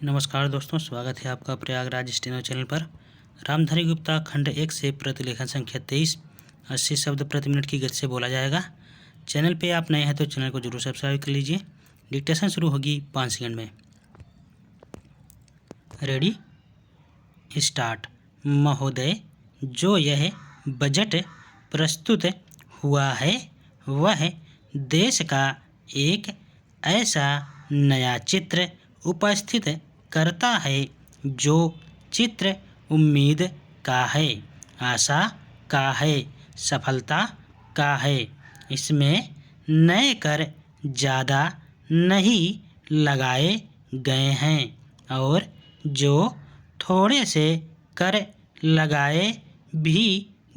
नमस्कार दोस्तों, स्वागत है आपका प्रयागराज स्टेनो चैनल पर। रामधारी गुप्ता खंड 1 से प्रतिलेखन संख्या 23 80 शब्द प्रति मिनट की गति से बोला जाएगा। चैनल पे आप नए हैं तो चैनल को जरूर सब्सक्राइब कर लीजिए। डिक्टेशन शुरू होगी 5 सेकंड में। Ready, start. महोदय, जो यह बजट प्रस्तुत हुआ है वह देश का एक ऐसा नया चित्र उपस्थित करता है जो चित्र उम्मीद का है, आशा का है, सफलता का है। इसमें नए कर ज़्यादा नहीं लगाए गए हैं और जो थोड़े से कर लगाए भी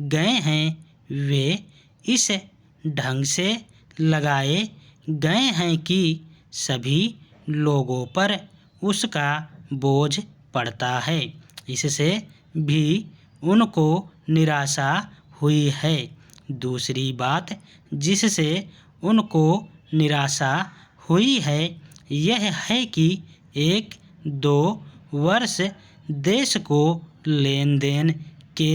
गए हैं वे इस ढंग से लगाए गए हैं कि सभी लोगों पर उसका बोझ पड़ता है। इससे भी उनको निराशा हुई है। दूसरी बात जिससे उनको निराशा हुई है यह है कि 1-2 वर्ष देश को लेन देन के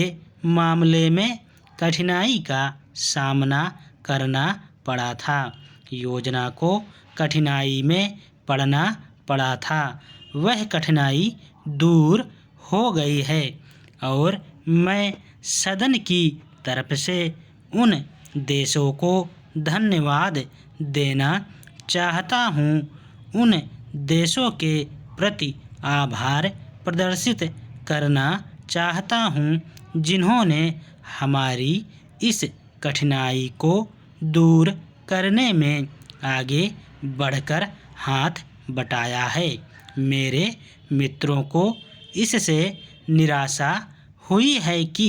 मामले में कठिनाई का सामना करना पड़ा था। योजना को कठिनाई में पड़ना पड़ा था, वह कठिनाई दूर हो गई है और मैं सदन की तरफ से उन देशों को धन्यवाद देना चाहता हूँ, उन देशों के प्रति आभार प्रदर्शित करना चाहता हूँ जिन्होंने हमारी इस कठिनाई को दूर करने में आगे बढ़कर हाथ बटाया है। मेरे मित्रों को इससे निराशा हुई है कि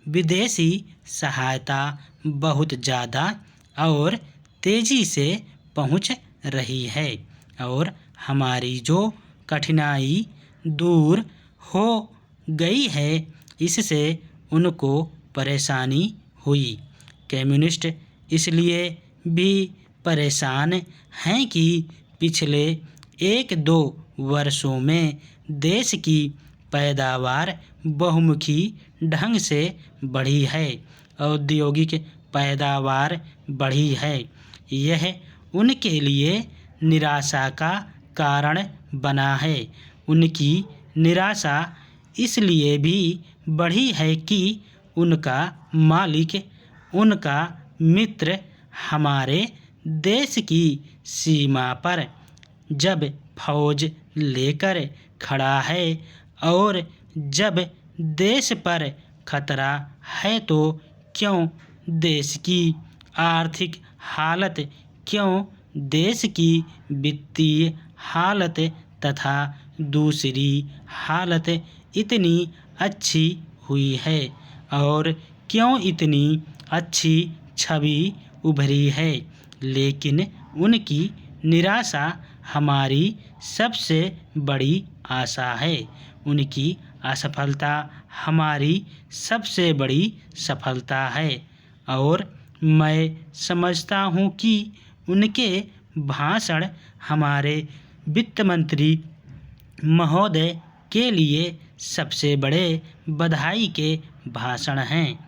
विदेशी सहायता बहुत ज़्यादा और तेज़ी से पहुंच रही है और हमारी जो कठिनाई दूर हो गई है इससे उनको परेशानी हुई। कम्युनिस्ट इसलिए भी परेशान हैं कि पिछले 1-2 वर्षों में देश की पैदावार बहुमुखी ढंग से बढ़ी है, औद्योगिक पैदावार बढ़ी है। यह उनके लिए निराशा का कारण बना है। उनकी निराशा इसलिए भी बढ़ी है कि उनका मालिक, उनका मित्र हमारे देश की सीमा पर जब फौज लेकर खड़ा है और जब देश पर खतरा है तो क्यों देश की आर्थिक हालत, क्यों देश की वित्तीय हालत तथा दूसरी हालत इतनी अच्छी हुई है और क्यों इतनी अच्छी छवि उभरी है। लेकिन उनकी निराशा हमारी सबसे बड़ी आशा है, उनकी असफलता हमारी सबसे बड़ी सफलता है और मैं समझता हूँ कि उनके भाषण हमारे वित्त मंत्री महोदय के लिए सबसे बड़े बधाई के भाषण हैं।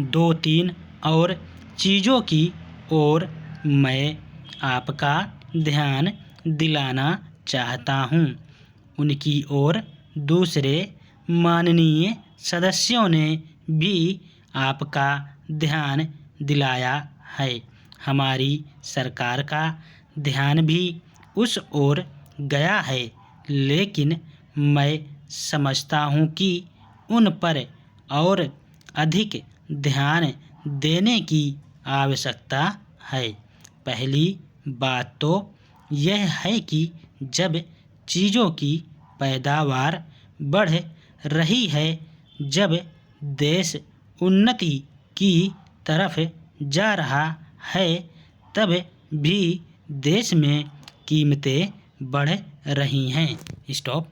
2-3 और चीज़ों की ओर मैं आपका ध्यान दिलाना चाहता हूँ। उनकी ओर दूसरे माननीय सदस्यों ने भी आपका ध्यान दिलाया है। हमारी सरकार का ध्यान भी उस ओर गया है, लेकिन मैं समझता हूँ कि उन पर और अधिक ध्यान देने की आवश्यकता है। पहली बात तो यह है कि जब चीज़ों की पैदावार बढ़ रही है, जब देश उन्नति की तरफ जा रहा है, तब भी देश में कीमतें बढ़ रही हैं। स्टॉप।